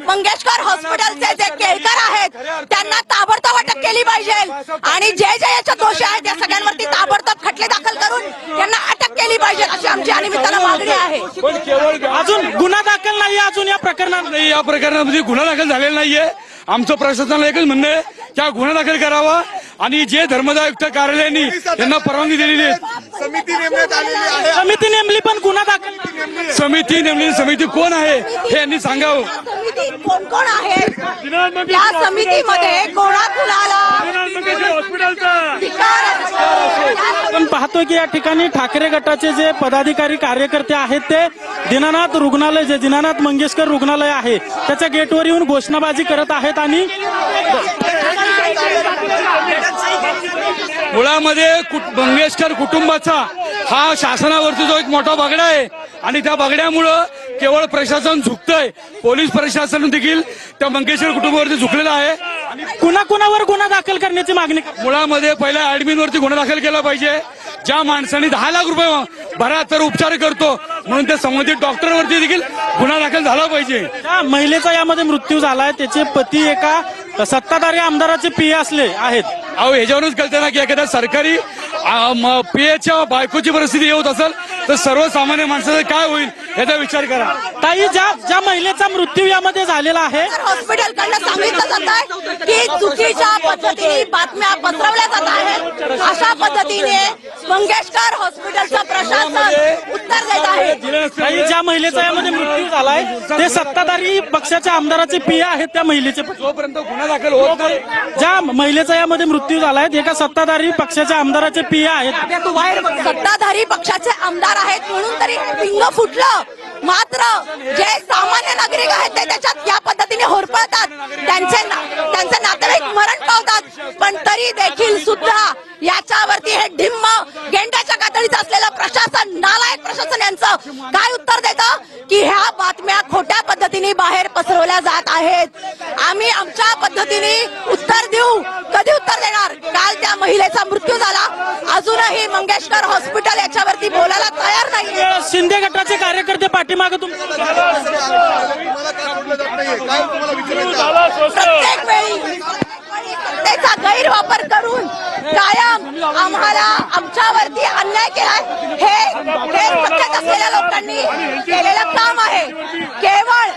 मंगेशकर हॉस्पिटलचे जे केळकर आहेत त्यांना ताबडतोब अटक केली पाहिजे आणि जे जे याचे दोषी आहेत त्या सगळ्यांवरती ताबडतोब खटले दाखल करून त्यांना अटक केली पाहिजे अशी आमची अनिमित्तानं मागणी आहे। अजून गुन्हा दाखल नाही अजून या प्रकरणात नाही, या प्रकरणामध्ये गुन्हा दाखल झालेला नाहीये। आमचं प्रशासनाला एकच म्हणणं आहे की गुन्हा दाखल करावा आणि जे धर्मदायुक्त कार्यालयाने त्यांना परवानगी दिलेली आहे समिती नेमण्यात आलेली आहे। समिती नेमली पण गुन्हा दाखल समिती नेमली समिती कोण आहे हे यांनी सांगावं। समितीत कोण कोण आहे या समितीमध्ये कोणाकुणाला आपण पाहतोय की या ठिकाणी ठाकरे गटाचे जे पदाधिकारी कार्यकर्ते आहेत ते दीनानाथ रुग्णालय जे दीनानाथ मंगेशकर रुग्णालय आहे त्याच्या गेटवर येऊन घोषणाबाजी करत आहेत आणि मुळामध्ये मंगेशकर कुटुंबाचा हा शासनावरती जो एक मोठा बगडा आहे आणि त्या बगड्यामुळं केवळ प्रशासन झुकतंय, पोलीस प्रशासन देखील त्या मंगेशकर कुटुंबावरती झुकलेलं आहे। कुणाकुणावर गुन्हा दाखल करण्याची मागणी मुळामध्ये पहिल्या ऍडमिनवरती गुन्हा दाखल केला पाहिजे। ज्या माणसाने 10 लाख रुपये भरा तर उपचार करतो म्हणून त्या संबंधित डॉक्टरवरती देखील गुन्हा दाखल झाला पाहिजे। त्या महिलेचा यामध्ये मृत्यू झालाय, त्याचे पती एका सत्ताधारी आमदाराचे पीए असले आहेत। अहो ह्याच्यावरूनच कळतं ना की एखाद्या सरकारी पीएच्या बायकोची परिस्थिती होत असेल तर सर्वसामान्य माणसाचं काय होईल याचा विचार करा। ताई ज्या महिलेचा मृत्यू यामध्ये झालेला आहे हॉस्पिटलकडनं सांगितलं जात आहे की चुकीच्या पद्धतीने बातम्या पसरवल्या जात आहेत, अशा पद्धतीने मंगेशकर हॉस्पिटलचं प्रशासन उत्तर देत आहे। ताई ज्या महिलेचा यामध्ये मृत्यू झालाय ते सत्ताधारी पक्षाच्या आमदाराचे पीए आहेत त्या महिलेचे जोपर्यंत गुन्हा दाखल होत नाही ज्या महिलेचा यामध्ये मृत्यू झालाय एका सत्ताधारी पक्षाच्या आमदाराचे पीए आहेत। सत्ताधारी पक्षाचे आमदार आहेत म्हणून तरी पिंग फुटलं, मात्र जे सामान्य नागरिक आहेत ते त्याच्यात या पद्धतीने होरपळतात, त्यांचे नातेवाईक मरण पावतात, पण तरी देखील सुद्धा याच्यावरती हे ढिम्म गेंड्याच्या कातडीत असलेलं प्रशासन, नालायक प्रशासन यांचं काय उत्तर देतं की ह्या बातम्या खोट्या पद्धतीने बाहेर पसरवल्या जात आहेत। आम्ही आमच्या पद्धतीने उत्तर देऊ, कधी उत्तर देणार? काल त्या महिलेचा मृत्यू झाला, अजूनही मंगेशकर हॉस्पिटल याच्यावरती बोलायला तयार नाही। शिंदे गटाचे कार्यकर्ते पाठीमागे प्रत्येक वेळी त्याचा गैरवापर करून कायम आम्हाला आमच्यावरती अन्याय केलाय, हे सत्तेत असलेल्या लोकांनी केलेलं काम आहे। केवळ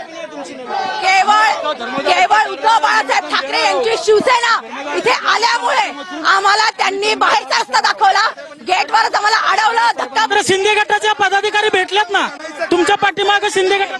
उद्धव बाळासाहेब ठाकरे यांची शिवसेना इथे आल्यामुळे आम्हाला त्यांनी बाहेरचा रस्ता दाखवला, गेटवरच आम्हाला अडवलं, धक्का। शिंदे गटाचे पदाधिकारी भेटलेत ना तुमच्या पाठीमागे? शिंदे गट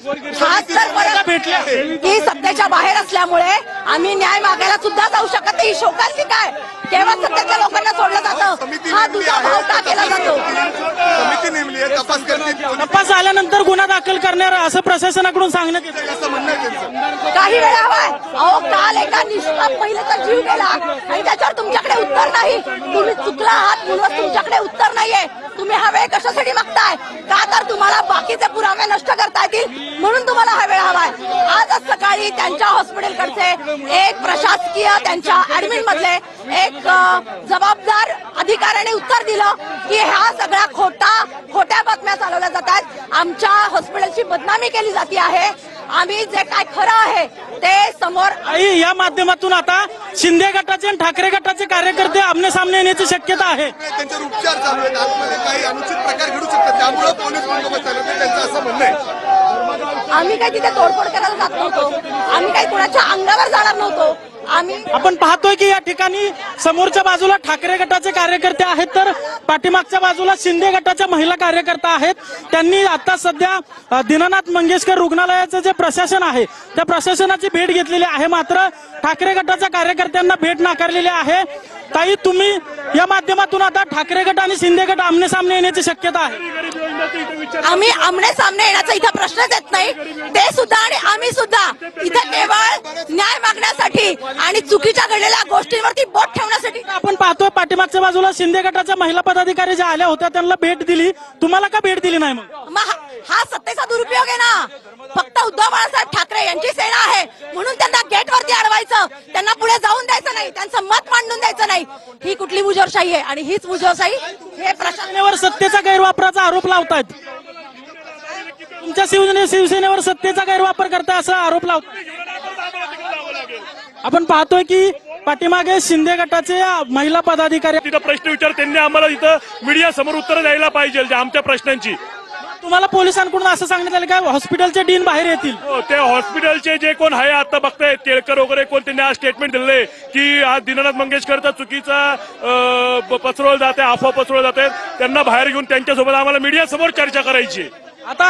भेटले की सत्तेच्या बाहेर असल्यामुळे आम्ही न्याय मागायला सुद्धा जाऊ शकत नाही। शोकांती काय केवळ सत्तेच्या लोकांना सोडलं जातं, हा दुसरा भाव का केला जातो? समिती नेमली आहे, तपास करते, तपास झाल्यानंतर गुन्हा दाखल करणार असं प्रशासनाकडून सांगण्यात येतं असं म्हणणं आहे त्यांचं। काही वेळा हवाय, अहो काल एका निष्पाप महिलेचा जीव गेला आणि त्याच्यावर तुमच्याकडे उत्तर नाही। तुम्ही चुकला आहात म्हणून तुमच्याकडे उत्तर नाहीये। तुम्ही हा वेळ कशासाठी मागताय? का तर तुम्हाला बाकीचे पुरावे नष्ट करता येतील म्हणून तुम्हाला हा वेळ हवाय। आजच सकाळी त्यांच्या हॉस्पिटलकडचे एक प्रशासकीय त्यांच्या ऍडमिन मधले एक जबाबदार अधिकाऱ्याने उत्तर दिलं की ह्या सगळ्या खोट्या बातम्या चालवल्या जातात, आमच्या हॉस्पिटलची बदनामी केली जाते आहे, आम्ही जे काय खरं आहे ते समोर। या माध्यमातून आता शिंदे गटाचे आणि ठाकरे गटाचे कार्यकर्ते आमने सामने येण्याची शक्यता आहे। त्यांच्यावर उपचार चालू आहेत, आतमध्ये काही अनुचित प्रकार घडू शकतात, त्यामुळे पोलीस बंदोबस्त चालू आहे, त्यांचं असं म्हणणं आहे। आम्ही काही तिथे तोडफोड करायला जात नव्हतो, आम्ही काही कुणाच्या अंगावर जाणार नव्हतो। आपण पाहतोय की या ठिकाणी समोरच्या बाजूला ठाकरे गटाचे कार्यकर्ते आहेत तर पाठीमागच्या बाजूला शिंदे गटाच्या महिला कार्यकर्ता आहेत। त्यांनी आता सध्या दीनानाथ मंगेशकर रुग्णालयाचं जे प्रशासन आहे त्या प्रशासनाची भेट घेतलेली आहे, मात्र ठाकरे गटाच्या कार्यकर्त्यांना भेट नाकारलेली आहे। ताई तुम्ही या माध्यमातून आता ठाकरे गट आणि शिंदे गट आमने सामने येण्याची शक्यता आहे? आम्ही आमने सामने येण्याचा इथं प्रश्नच येत नाही, ते सुद्धा आणि आम्ही सुद्धा इथं केवळ न्याय मागण्यासाठी आणि चुकीच्या घडलेल्या गोष्टींवरती बोट ठेवण्यासाठी। आपण पाहतोय पाठीमागच्या बाजूला शिंदे गटाच्या महिला पदाधिकारी ज्या आल्या होत्या त्यांना भेट दिली, तुम्हाला का भेट दिली नाही? मग हा सत्तेचा दुरुपयोग आहे ना। फक्त उद्धव बाळासाहेब ठाकरे यांची सेना आहे म्हणून त्यांना गेटवरती अडवायचं, त्यांना पुढे जाऊन द्यायचं नाही, त्यांचं मत मांडून द्यायचं नाही, ही कुठली मुजोरशाही आहे? आणि हीच मुजोरशाही हे प्रशासनावर सत्तेचा गैरवापराचा आरोप लावतायत। तुमच्या शिवसेनेवर सत्तेचा गैरवापर करताय असा आरोप लावतो. आपण पाहतोय की पाठीमागे शिंदे गटाचे महिला पदाधिकारी तिथं प्रश्न विचार त्यांनी आम्हाला इथं मीडिया समोर उत्तर द्यायला पाहिजे ज्या आमच्या प्रश्नांची. तुम्हाला पोलिसांकडून असं सांगण्यात आलं का हॉस्पिटलचे डीन बाहेर येतील? हो, ते हॉस्पिटलचे जे कोण आहे आता बघतायत केळकर वगैरे कोण त्यांनी आज स्टेटमेंट दिले की आज दीनानाथ मंगेशकरचा चुकीचा पसरवलं जाते, अफवा पसरवलं जाते, त्यांना बाहेर घेऊन त्यांच्यासोबत आम्हाला मीडिया समोर चर्चा करायची. आता